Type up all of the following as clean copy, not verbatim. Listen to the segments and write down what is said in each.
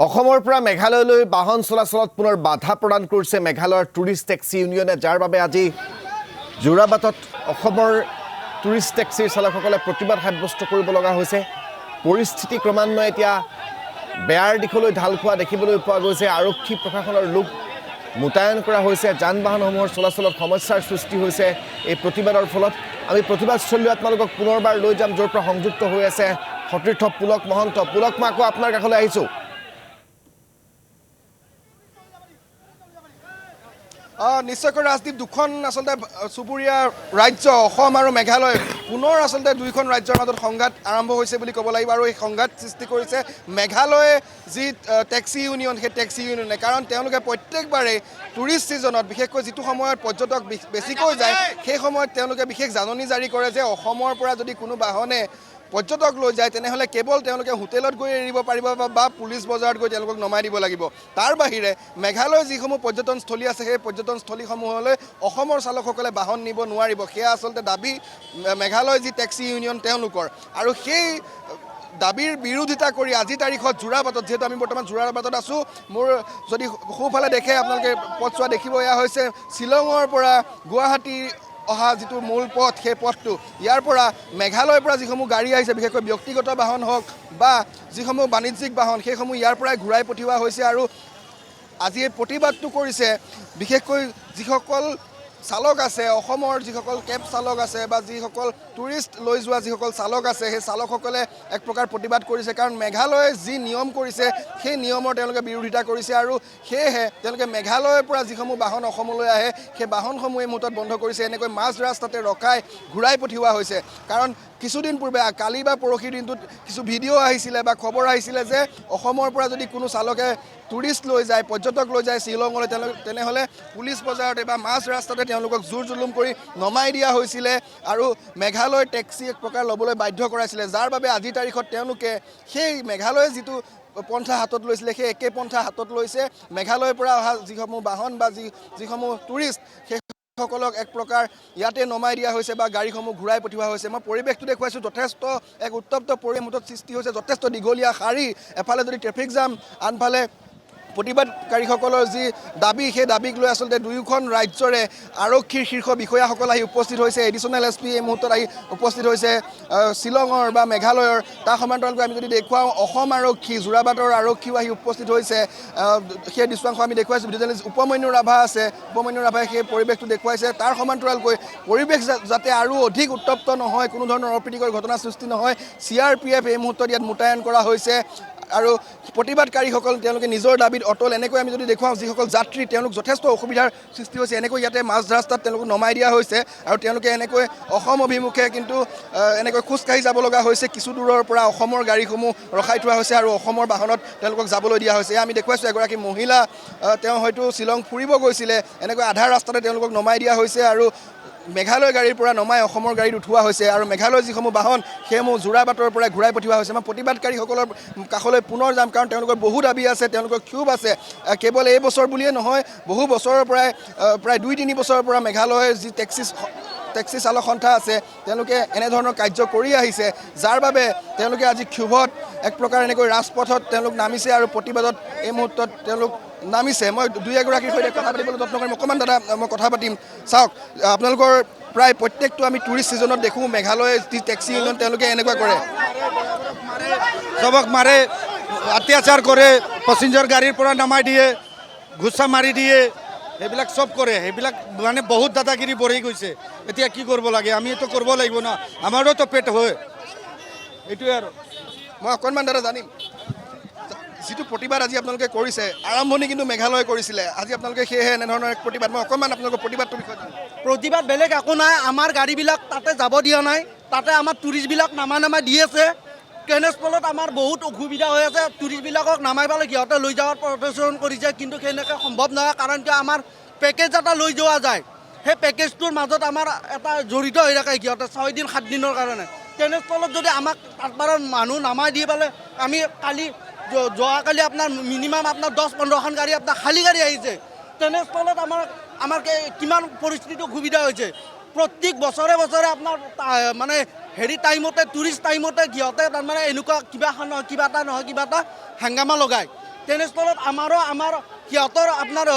অসমৰ পৰা মেঘালয়লৈ বাহন চলাচলত পুনৰ বাধা প্ৰদান কৰিছে মেঘালয়ৰ টুৰিষ্ট টেক্সি ইউনিয়নে, যাৰ বাবে আজি যোৰাবাটত অসমৰ টুৰিষ্ট টেক্সিৰ চালকসকলে প্ৰতিবাদ সাব্যস্ত কৰিব লগা হৈছে। পৰিস্থিতি ক্ৰমান্বয়ে এতিয়া বেয়াৰ দিশলৈ ঢাল খোৱা দেখিবলৈ পোৱা গৈছে। আৰক্ষী প্ৰশাসনৰ লোক মোতায়েন কৰা হৈছে। যান বাহনসমূহৰ চলাচলত সমস্যাৰ সৃষ্টি হৈছে এই প্ৰতিবাদৰ ফলত। আমি প্ৰতিবাদস্থলী আপোনালোকক পুনৰবাৰ লৈ যাম, য'ৰ পৰা সংযুক্ত হৈ আছে সতীৰ্থ পুলক মহন্ত। পুলক, মই আকৌ আপোনাৰ কাষলৈ আহিছোঁ। নিশ্চয়কৈ ৰাজদ্বীপ, দুখন আচলতে চুবুৰীয়া ৰাজ্য অসম আৰু মেঘালয় পুনৰ আচলতে দুইখন ৰাজ্যৰ মাজত সংঘাত আৰম্ভ হৈছে বুলি ক'ব লাগিব। আৰু এই সংঘাত সৃষ্টি কৰিছে মেঘালয়ে যি টেক্সি ইউনিয়ন, সেই টেক্সি ইউনিয়নে। কাৰণ তেওঁলোকে প্ৰত্যেকবাৰেই টুৰিষ্ট ছিজনত, বিশেষকৈ যিটো সময়ত পৰ্যটক বেছিকৈ যায়, সেই সময়ত তেওঁলোকে বিশেষ জাননী জাৰি কৰে যে অসমৰ পৰা যদি কোনো বাহনে পৰ্যটক লৈ যায় তেনেহ'লে কেৱল তেওঁলোকে হোটেলত গৈ এৰিব পাৰিব বা পুলিচ বজাৰত গৈ তেওঁলোকক নমাই দিব লাগিব। তাৰ বাহিৰে মেঘালয়ৰ যিসমূহ পৰ্যটনস্থলী আছে সেই পৰ্যটনস্থলীসমূহলৈ অসমৰ চালকসকলে বাহন নিব নোৱাৰিব। সেয়া আচলতে দাবী মেঘালয় যি টেক্সি ইউনিয়ন তেওঁলোকৰ। আৰু সেই দাবীৰ বিৰোধিতা কৰি আজিৰ তাৰিখত যোৰাবাটত, যিহেতু আমি বৰ্তমান যোৰাবাটত আছোঁ, মোৰ যদি সোঁফালে দেখে আপোনালোকে পথছোৱা দেখিব, এয়া হৈছে শ্বিলঙৰ পৰা গুৱাহাটী অহা যিটো মূল পথ, সেই পথটো। ইয়াৰ পৰা মেঘালয়ৰ পৰা যিসমূহ গাড়ী আহিছে, বিশেষকৈ ব্যক্তিগত বাহন হওক বা যিসমূহ বাণিজ্যিক বাহন, সেইসমূহ ইয়াৰ পৰাই ঘূৰাই পঠিওৱা হৈছে। আৰু আজি এই প্ৰতিবাদটো কৰিছে বিশেষকৈ যিসকল চালক আছে, অসমৰ যিসকল কেব চালক আছে বা যিসকল টুৰিষ্ট লৈ যোৱা যিসকল চালক আছে, সেই চালকসকলে এক প্ৰকাৰ প্ৰতিবাদ কৰিছে। কাৰণ মেঘালয়ে যি নিয়ম কৰিছে সেই নিয়মৰ তেওঁলোকে বিৰোধিতা কৰিছে। আৰু সেয়েহে তেওঁলোকে মেঘালয়ৰ পৰা যিসমূহ বাহন অসমলৈ আহে সেই বাহনসমূহ এই মুহূৰ্তত বন্ধ কৰিছে। এনেকৈ মাজ ৰাস্তাতে ৰখাই ঘূৰাই পঠিওৱা হৈছে। কাৰণ কিছুদিন পূৰ্বে, কালি বা পৰহিৰ দিনটোত কিছু ভিডিঅ' আহিছিলে বা খবৰ আহিছিলে যে অসমৰ পৰা যদি কোনো চালকে টুৰিষ্ট লৈ যায়, পৰ্যটক লৈ যায় শ্বিলঙলৈ, তেনেহ'লে পুলিচ বজাৰতে বা মাজ ৰাস্তাতে তেওঁলোকক জোৰ জুলুম কৰি নমাই দিয়া হৈছিলে আৰু মেঘালয়ৰ টেক্সি এক প্ৰকাৰ ল'বলৈ বাধ্য কৰাইছিলে। যাৰ বাবে আজিৰ তাৰিখত তেওঁলোকে সেই মেঘালয়ে যিটো পন্থা হাতত লৈছিলে সেই একে পন্থা হাতত লৈছে। মেঘালয়ৰ পৰা অহা যিসমূহ বাহন বা যিসমূহ টুৰিষ্ট, সেই সকলক এক প্ৰকাৰ ইয়াতে নমাই দিয়া হৈছে বা গাড়ীসমূহ ঘূৰাই পঠিওৱা হৈছে। মই পৰিৱেশটো দেখুৱাইছোঁ, যথেষ্ট এক উত্তপ্ত পৰিৱেশৰ সৃষ্টি হৈছে। যথেষ্ট দীঘলীয়া শাৰী, এফালে যদি ট্ৰেফিক জাম, আনফালে প্ৰতিবাদকাৰীসকলৰ যি দাবী, সেই দাবীক লৈ আচলতে দুয়োখন ৰাজ্যৰে আৰক্ষীৰ শীৰ্ষ বিষয়াসকল আহি উপস্থিত হৈছে। এডিশ্যনেল SP এই মুহূৰ্তত আহি উপস্থিত হৈছে শ্বিলঙৰ বা মেঘালয়ৰ। তাৰ সমান্তৰালকৈ আমি যদি দেখুৱাওঁ, অসম আৰক্ষী, যোৰাবাটৰ আৰক্ষীও আহি উপস্থিত হৈছে। সেই দৃশ্যাংশ আমি দেখুৱাইছোঁ। ভিডিঅ' উপমন্যু ৰাভা আছে, উপমন্যু ৰাভাই সেই পৰিৱেশটো দেখুৱাইছে। তাৰ সমান্তৰালকৈ পৰিৱেশ যাতে আৰু অধিক উত্তপ্ত নহয়, কোনো ধৰণৰ অপ্ৰীতিকৰ ঘটনা সৃষ্টি নহয়, CRPF এই মুহূৰ্তত ইয়াত মোতায়েন কৰা হৈছে। আৰু প্ৰতিবাদকাৰীসকল তেওঁলোকে নিজৰ দাবীত অটল। এনেকৈ আমি যদি দেখুৱাওঁ, যিসকল যাত্ৰী তেওঁলোক যথেষ্ট অসুবিধাৰ সৃষ্টি হৈছে। এনেকৈ ইয়াতে মাজ ৰাস্তাত তেওঁলোকক নমাই দিয়া হৈছে আৰু তেওঁলোকে এনেকৈ অসম অভিমুখে কিন্তু এনেকৈ খোজকাঢ়ি যাব লগা হৈছে। কিছু দূৰৰ পৰা অসমৰ গাড়ীসমূহ ৰখাই থোৱা হৈছে আৰু অসমৰ বাহনত তেওঁলোকক যাবলৈ দিয়া হৈছে। আমি দেখুৱাইছোঁ এগৰাকী মহিলা, তেওঁ হয়তো শ্বিলং ফুৰিব গৈছিলে। এনেকৈ আধা ৰাস্তাতে তেওঁলোকক নমাই দিয়া হৈছে আৰু মেঘালয় গাড়ীৰ পৰা নমাই অসমৰ গাড়ীত উঠোৱা হৈছে। আৰু মেঘালয়ৰ যিসমূহ বাহন সেইসমূহ যোৰাবাটৰ পৰা ঘূৰাই পঠিওৱা হৈছে। মই প্ৰতিবাদকাৰীসকলৰ কাষলৈ পুনৰ যাম, কাৰণ তেওঁলোকৰ বহু দাবী আছে, তেওঁলোকৰ ক্ষোভ আছে। কেৱল এই বছৰ বুলিয়ে নহয়, বহু বছৰৰ পৰাই, প্ৰায় 2-3 বছৰৰ পৰা মেঘালয়ৰ যি টেক্সি চালক সন্থা আছে তেওঁলোকে এনেধৰণৰ কাৰ্য কৰি আহিছে। যাৰ বাবে তেওঁলোকে আজি ক্ষোভত এক প্ৰকাৰ এনেকৈ ৰাজপথত তেওঁলোক নামিছে আৰু প্ৰতিবাদত এই মুহূৰ্তত তেওঁলোক নামিছে। মই দুই এগৰাকীৰ সৈতে কথা পাতিবলৈ যত্ন কৰিম। অকণমান দাদা মই কথা পাতিম। চাওক, আপোনালোকৰ প্ৰায় প্ৰত্যেকটো আমি টুৰিষ্ট ছিজনত দেখোঁ মেঘালয়ৰ যি টেক্সি ইউনিয়ন তেওঁলোকে এনেকুৱা কৰে, চবক মাৰে, অত্যাচাৰ কৰে, পেচেঞ্জাৰ গাড়ীৰ পৰা নমাই দিয়ে, ঘুচা মাৰি দিয়ে, সেইবিলাক চব কৰে। সেইবিলাক মানে বহুত দাদাগিৰি বঢ়ি গৈছে। এতিয়া কি কৰিব লাগে? আমি এইটো কৰিব লাগিব ন, আমাৰোতো পেট হয়। এইটোৱে আৰু মই অকণমান দাদা জানিম, যিটো প্ৰতিবাদ আজি আপোনালোকে কৰিছে, আৰম্ভণি কিন্তু মেঘালয়ে কৰিছিলে, আজি আপোনালোকে সেয়েহে এনেধৰণৰ এক প্ৰতিবাদ। মই অকণমান আপোনালোকৰ প্ৰতিবাদটোৰ বিষয়ে জানিম। প্ৰতিবাদ বেলেগ একো নাই। আমাৰ গাড়ীবিলাক তাতে যাব দিয়া নাই, তাতে আমাৰ টুৰিষ্টবিলাক নামাই দি আছে। তেনেস্থলত আমাৰ বহুত অসুবিধা হৈ আছে। টুৰিষ্টবিলাকক নামাই পেলাই সিহঁতে লৈ যাওয়াৰ প্ৰদৰ্শন কৰিছে, কিন্তু সেনেকৈ সম্ভৱ নহয়। কাৰণ কিয়, আমাৰ পেকেজ এটা লৈ যোৱা যায়, সেই পেকেজটোৰ মাজত আমাৰ এটা জড়িত হৈ থাকে সিহঁতে 6 দিন 7 দিনৰ কাৰণে। তেনেস্থলত যদি আমাক তাৰ পৰা মানুহ নামাই দি পেলাই, আমি কালি যোৱাকালি আপোনাৰ মিনিমাম আপোনাৰ 10-15খন গাড়ী আপোনাৰ খালী গাড়ী আহিছে। তেনেস্থলত আমাৰ কিমান পৰিস্থিতি অসুবিধা হৈছে। প্ৰত্যেক বছৰে আপোনাৰ মানে টাইমতে, টুৰিষ্ট টাইমতে সিহঁতে তাৰমানে এনেকুৱা কিবা এটা নহয় কিবা এটা হাংগামা লগায়। তেনেস্থলত আমাৰ সিহঁতৰ আপোনাৰ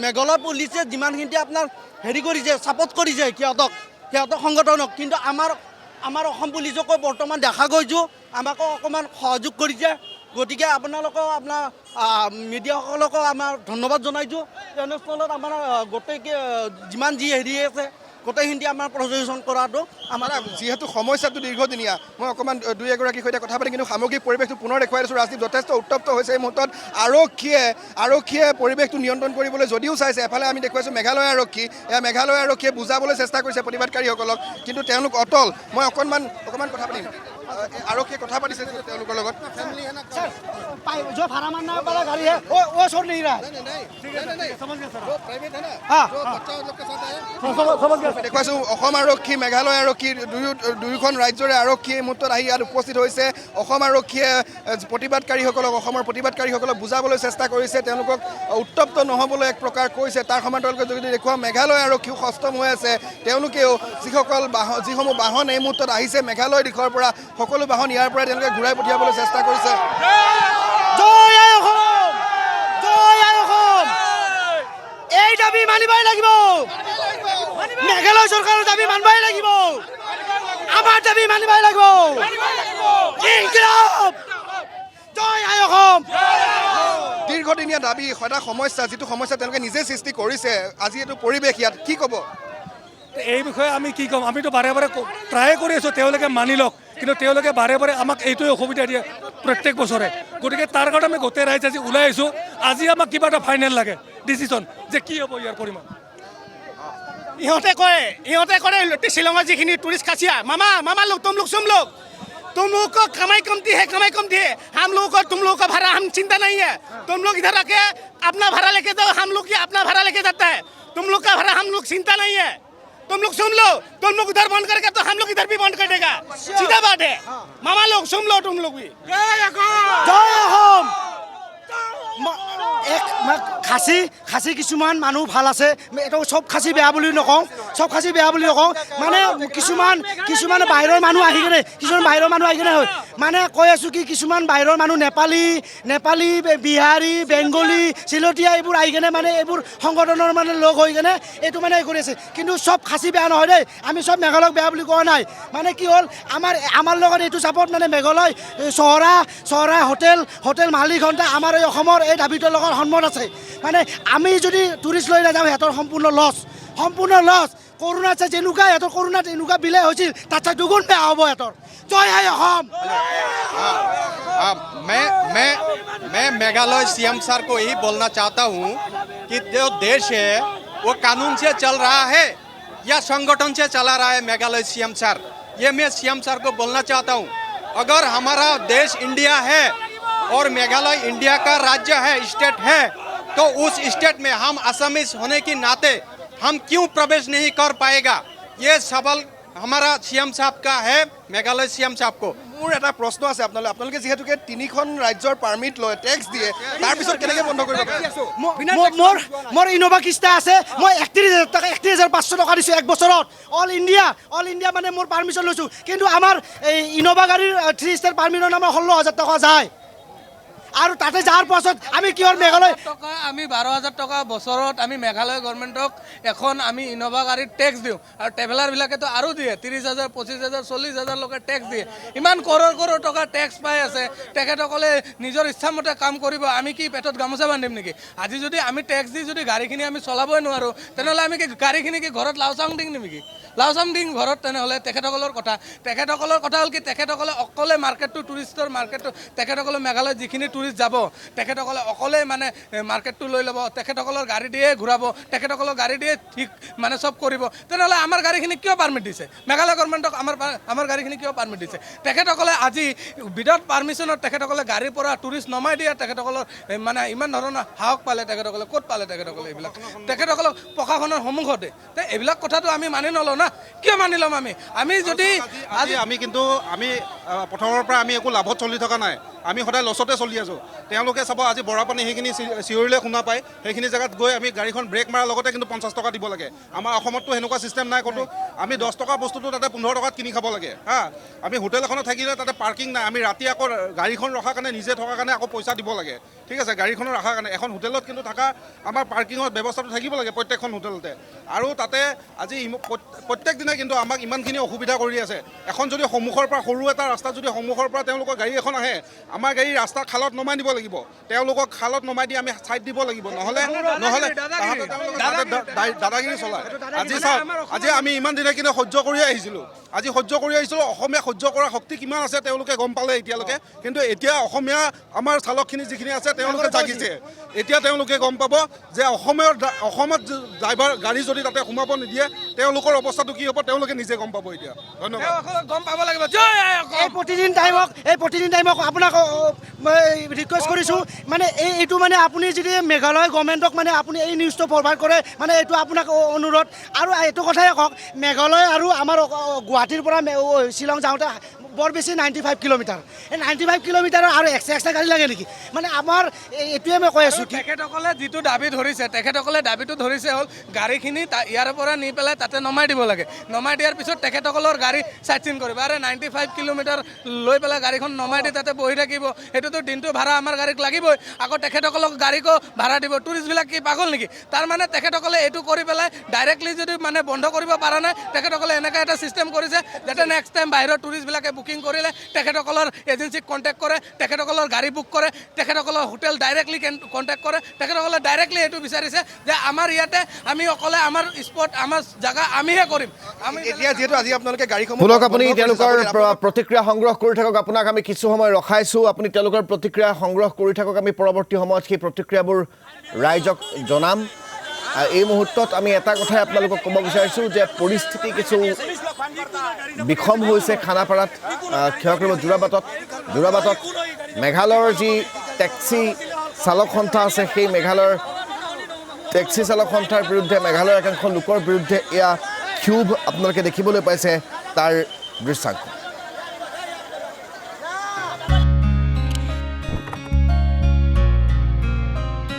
মেঘালয় পুলিচে যিমানখিনি আপোনাৰ হেৰি কৰিছে ছাপৰ্ট কৰিছে সিহঁতৰ সংগঠনক, কিন্তু আমাৰ অসম পুলিচকো বৰ্তমান দেখা গৈছোঁ আমাকো অকণমান সহযোগ কৰিছে। গতিকে আপোনালোকক আপোনাৰ মিডিয়াসকলকো আমাৰ ধন্যবাদ জনাইছোঁ। তেনেস্থলত আমাৰ গোটেই যিমান যি হেৰি আছে গোটেইখিনি আমাৰ প্ৰযোজন কৰাটো আমাৰ যিহেতু সমস্যাটো দীৰ্ঘদিনীয়া, মই অকণমান দুই এগৰাকীৰ সৈতে কথা পাতি কিন্তু সামগ্ৰিক পৰিৱেশটো পুনৰ দেখুৱাই দিছোঁ। ৰাজদীপ যথেষ্ট উত্তপ্ত হৈছে এই মুহূৰ্তত। আৰক্ষীয়ে পৰিৱেশটো নিয়ন্ত্ৰণ কৰিবলৈ যদিও চাইছে, এফালে আমি দেখুৱাইছোঁ মেঘালয় আৰক্ষীয়ে বুজাবলৈ চেষ্টা কৰিছে প্ৰতিবাদকাৰীসকলক, কিন্তু তেওঁলোক অটল। মই অকণমান কথা পাতিম। আৰক্ষীয়ে কথা পাতিছে তেওঁলোকৰ লগত। जो भाड़ा मारना वाला गाड़ी है वो छोड़ नहीं रहा है। দেখুৱাইছোঁ অসম আৰক্ষী মেঘালয় আৰক্ষী দুয়োখন ৰাজ্যৰে আৰক্ষী এই মুহূৰ্তত আহি ইয়াত উপস্থিত হৈছে। অসম আৰক্ষীয়ে অসমৰ প্ৰতিবাদকাৰীসকলক বুজাবলৈ চেষ্টা কৰিছে, তেওঁলোকক উত্তপ্ত নহ'বলৈ এক প্ৰকাৰ কৈছে। তাৰ সমান্তৰালকৈ যদি দেখুৱাওঁ মেঘালয় আৰক্ষীও সষ্টম হৈ আছে। তেওঁলোকেও যিসমূহ বাহন এই মুহূৰ্তত আহিছে মেঘালয় দিশৰ পৰা, সকলো বাহন ইয়াৰ পৰা তেওঁলোকে ঘূৰাই পঠিয়াবলৈ চেষ্টা কৰিছে। জয় আই অসম, জয় আই অসম, এই দাবী মানিবই লাগিব। মেঘালয় চৰকাৰৰ দাবী মানিবই লাগিব, আমাৰ দাবী মানিবই লাগিব। ইনকিলাব, জয় আই অসম। দীৰ্ঘদিনীয়া দাবী, সদা সমস্যা, যিটো সমস্যা তেওঁলোকে নিজে সৃষ্টি কৰিছে। আজি এইটো পৰিৱেশ ইয়াত কি ক'ব? এই বিষয়ে আমি কি ক'ম, আমিতো বাৰে ট্ৰাই কৰি আছোঁ তেওঁলোকে মানি লওক, কিন্তু তেওঁলোকে বাৰে আমাক এইটোৱে অসুবিধা দিয়ে প্ৰত্যেক বছৰে। গতিকে তাৰ কাৰণে আমি গোটেই ৰাইজ আজি ওলাই আহিছোঁ। আজি আমাক কিবা এটা ফাইনেল লাগে ডিচিশ্যন যে কি হ'ব ইয়াৰ পৰিমাণ। ইহঁতে কৰে শ্বিলঙৰ যিখিনি টুৰিষ্ট খাচিয়া मामा लोग तुम लोग को कमाई कमती है हम लोगों को तुम लोगों का भाड़ा हम चिंता नहीं है। तुम लोग इधर आके अपना भाड़ा लेके जाओ, हम लोग ये अपना भाड़ा लेके जाता है। तुम लोग का भाड़ा हम लोग चिंता नहीं है। तुम लोग सुन लो, तुम लोग उधर बंद करके तो हम लोग इधर भी बंद कर देगा। सीधा बात है मामा लोग, सुन लो तुम लोग भी। জয় অসম। খাচী কিছুমান মানুহ ভাল আছে, এইটো চব খাচী বেয়া বুলি নকওঁ, মানে কিছুমান বাহিৰৰ মানুহ আহি কেনে মানে কৈ আছোঁ কি কিছুমান বাহিৰৰ মানুহ নেপালী বিহাৰী বেংগলী চিলতীয়া এইবোৰ আহি কেনে মানে এইবোৰ সংগঠনৰ মানে লগ হৈ কেনে এইটো মানে কৰি আছে। কিন্তু চব খাচী বেয়া নহয় দেই, আমি চব মেঘালয়ক বেয়া বুলি কোৱা নাই। মানে কি হ'ল আমাৰ লগত এইটো চাপৰ্ট মানে মেঘালয় চহৰা হোটেল মালিক ঘণ্টা আমাৰ এই অসমৰ এই দাবীটোৰ লগত সন্মত আছে। মানে আমি যদি টুৰিষ্ট লৈ নাযাওঁ সিহঁতৰ সম্পূৰ্ণ লছ। কৰোণাত যেনেকুৱা সিহঁতৰ কৰোণাত এনেকুৱা বিলাই হৈছিল তাত দুগুণ বেয়া হ'ব সিহঁতৰ। জয় আই অসম। मैं मेघालय सीएम सर को यही बोलना चाहता हूँ कि जो देश है वो कानून से चल रहा है या संगठन से चला रहा है मेघालय सीएम सर, ये मैं सीएम सर को बोलना चाहता हूँ। अगर हमारा देश इंडिया है और मेघालय इंडिया का राज्य है, स्टेट है, तो उस स्टेट में हम असमीज होने के नाते हम क्यों प्रवेश नहीं कर पाएगा? ये सवाल हमारा सीएम साहब का है, मेघालय सीएम साहब को। মোৰ এটা প্ৰশ্ন আছে আপোনালোকে যিহেতুকে 3খন ৰাজ্যৰ পাৰ্মিট লয়, টেক্স দিয়ে, তাৰপিছত কেনেকৈ বন্ধ কৰিব পাৰে? মোৰ ইনোভা কিস্তা আছে, মই 31,500 টকা দিছোঁ এক বছৰত। অল ইণ্ডিয়া মানে মোৰ পাৰ্মিশ্যন লৈছোঁ, কিন্তু আমাৰ এই ইনোভা গাড়ীৰ 3 ষ্টাৰ পাৰ্মিটৰ নামৰ 16,000 টকা যায়। আৰু তাতে যাৰ পাছত আমি কিহৰ মেঘালয় টকা আমি 12,000 টকা বছৰত আমি মেঘালয় গভৰ্ণমেণ্টক এখন আমি ইনোভা গাড়ীত টেক্স দিওঁ, আৰু ট্ৰেভেলাৰবিলাকেতো আৰু দিয়ে 30,000 25,000 40,000 লোকে টেক্স দিয়ে। ইমান কৰোৰ টকা টেক্স পাই আছে, তেখেতসকলে নিজৰ ইচ্ছামতে কাম কৰিব, আমি কি পেটত গামোচা বান্ধিম নেকি? আজি যদি আমি টেক্স দি যদি গাড়ীখিনি আমি চলাবই নোৱাৰোঁ, তেনেহ'লে আমি কি গাড়ীখিনি কি ঘৰত লাওচাং দিম নেকি? লাওচাং দিম ঘৰত, তেনেহ'লে তেখেতসকলৰ কথা হ'ল কি তেখেতসকলে অকলে মাৰ্কেটটো টুৰিষ্টৰ মাৰ্কেটটো তেখেতসকলে মেঘালয়ত যিখিনি টুৰিষ্ট যাব তেখেতসকলে অকলে মানে মাৰ্কেটটো লৈ ল'ব, তেখেতসকলৰ গাড়ী দিয়ে ঘূৰাব, তেখেতসকলৰ গাড়ী দিয়ে ঠিক মানে চব কৰিব। তেনেহ'লে আমাৰ গাড়ীখিনি কিয় পাৰ্মিট দিছে? মেঘালয় গভৰ্ণমেণ্টক আমাৰ গাড়ীখিনি কিয় পাৰ্মিট দিছে? তেখেতসকলে আজি উইদাউট পাৰ্মিশ্যনত তেখেতসকলে গাড়ীৰ পৰা টুৰিষ্ট নমাই দিয়ে, তেখেতসকলৰ মানে ইমান ধৰণৰ সাহস পালে তেখেতসকলে, ক'ত পালে তেখেতসকলে এইবিলাক? তেখেতসকলক প্ৰশাসনৰ সন্মুখতে এইবিলাক কথাটো আমি মানি নলওঁ না, কিয় মানি ল'ম? আমি যদি আমি কিন্তু প্ৰথমৰ পৰা আমি একো লাভত চলি থকা নাই। আমি সদায় লছতে চলি আছোঁ তেওঁলোকে চাব আজি বৰাপানী সেইখিনি চিঞৰিলে শুনা পায় সেইখিনি জেগাত গৈ আমি গাড়ীখন ব্ৰেক মাৰাৰ লগতে কিন্তু 50 টকা দিব লাগে আমাৰ অসমততো সেনেকুৱা চিষ্টেম নাই ক'তো আমি 10 টকা বস্তুটো তাতে 15 টকাত কিনি খাব লাগে হা আমি হোটেল এখনত থাকিলে তাতে পাৰ্কিং নাই আমি ৰাতি আকৌ গাড়ীখন ৰখাৰ কাৰণে নিজে থকাৰ কাৰণে আকৌ পইচা দিব লাগে ঠিক আছে গাড়ীখনৰ ৰখাৰ কাৰণে এখন হোটেলত কিন্তু থকা আমাৰ পাৰ্কিঙৰ ব্যৱস্থাটো থাকিব লাগে প্ৰত্যেকখন হোটেলতে আৰু তাতে আজি প্ৰত্যেক দিনাই কিন্তু আমাক ইমানখিনি অসুবিধা কৰি আছে এখন যদি সন্মুখৰ পৰা সৰু এটা ৰাস্তা যদি সন্মুখৰ পৰা তেওঁলোকৰ গাড়ী এখন আহে আমাৰ গাড়ী ৰাস্তা খালত নমাই দিব লাগিব তেওঁলোকক খালত নমাই দি আমি ছাইড দিব লাগিব নহ'লে দাদাগিৰি চলায় আজি চাওক আজি আমি ইমান দিনে কিন্তু সহ্য কৰি আহিছিলোঁ অসমীয়া সহ্য কৰা শক্তি কিমান আছে তেওঁলোকে গম পালে এতিয়ালৈকে কিন্তু এতিয়া অসমীয়া আমাৰ চালকখিনি যিখিনি আছে তেওঁলোকে জাগিছে এতিয়া তেওঁলোকে গম পাব যে অসমত ড্ৰাইভাৰ গাড়ী যদি তাতে সোমাব নিদিয়ে তেওঁলোকৰ অৱস্থাটো কি হ'ব তেওঁলোকে নিজে গম পাব এতিয়া ধন্যবাদ গম পাব লাগিব জয় আই অসম। এই প্ৰতিদিন টাইমক আপোনাক ৰিকুৱেষ্ট কৰিছোঁ মানে এইটো মানে আপুনি যদি মেঘালয় গভৰ্ণমেণ্টক মানে আপুনি এই নিউজটো ফৰৱাৰ্ড কৰে মানে এইটো আপোনাক অনুৰোধ আৰু এইটো কথাই কওক মেঘালয় আৰু আমাৰ গুৱাহাটীৰ পৰা শ্বিলং যাওঁতে বৰ বেছি 95 কিলোমিটাৰ এই 95 কিলোমিটাৰৰ আৰু এক্সট্ৰা গাড়ী লাগে নেকি মানে আমাৰ এইটোৱে মই কৈ আছোঁ তেখেতসকলে যিটো দাবী ধৰিছে তেখেতসকলে দাবীটো ধৰিছে হ'ল গাড়ীখিনি ইয়াৰ পৰা নি পেলাই তাতে নমাই দিব লাগে নমাই দিয়াৰ পিছত তেখেতসকলৰ গাড়ী চাইড চিন কৰিব আৰে 95 কিলোমিটাৰ লৈ পেলাই গাড়ীখন নমাই দি তাতে বহি থাকিব সেইটোতো দিনটো ভাড়া আমাৰ গাড়ীক লাগিবই আকৌ তেখেতসকলক গাড়ীকো ভাড়া দিব টুৰিষ্টবিলাক কি পাগল নেকি তাৰমানে তেখেতসকলে এইটো কৰি পেলাই ডাইৰেক্টলি যদি মানে বন্ধ কৰিব পৰা নাই তেখেতসকলে এনেকৈ এটা ছিষ্টেম কৰিছে যাতে নেক্সট টাইম বাহিৰৰ টুৰিষ্টবিলাকে বুকিং কৰিলে তেখেতসকলৰ এজেঞ্চিক কণ্টেক্ট কৰে তেখেতসকলৰ গাড়ী বুক কৰে তেখেতসকলৰ হোটেল ডাইৰেক্টলি কণ্টেক্ট কৰে তেখেতসকলে ডাইৰেক্টলি এইটো বিচাৰিছে যে আমাৰ ইয়াতে আমি অকলে আমাৰ স্পট আমাৰ জেগা আমিহে কৰিম আমি এতিয়া যিহেতু আজি আপোনালোকে গাড়ীসমূহ পুলক আপুনি তেওঁলোকৰ প্ৰতিক্ৰিয়া সংগ্ৰহ কৰি থাকক আপোনাক আমি কিছু সময় ৰখাইছোঁ আপুনি তেওঁলোকৰ প্ৰতিক্ৰিয়া সংগ্ৰহ কৰি থাকক আমি পৰৱৰ্তী সময়ত সেই প্ৰতিক্ৰিয়াবোৰ ৰাইজক জনাম এই মুহূৰ্তত আমি এটা কথাই আপোনালোকক ক'ব বিচাৰিছোঁ যে পৰিস্থিতি কিছু বিষম হৈছে খানাপাৰাত ক্ষয় কৰিব যোৰাবাটত মেঘালয়ৰ যি টেক্সি চালক সন্থা আছে সেই মেঘালয়ৰ টেক্সি চালক সন্থাৰ বিৰুদ্ধে মেঘালয়ৰ একাংশ লোকৰ বিৰুদ্ধে এয়া ক্ষোভ আপোনালোকে দেখিবলৈ পাইছে তাৰ দৃশ্যাংশ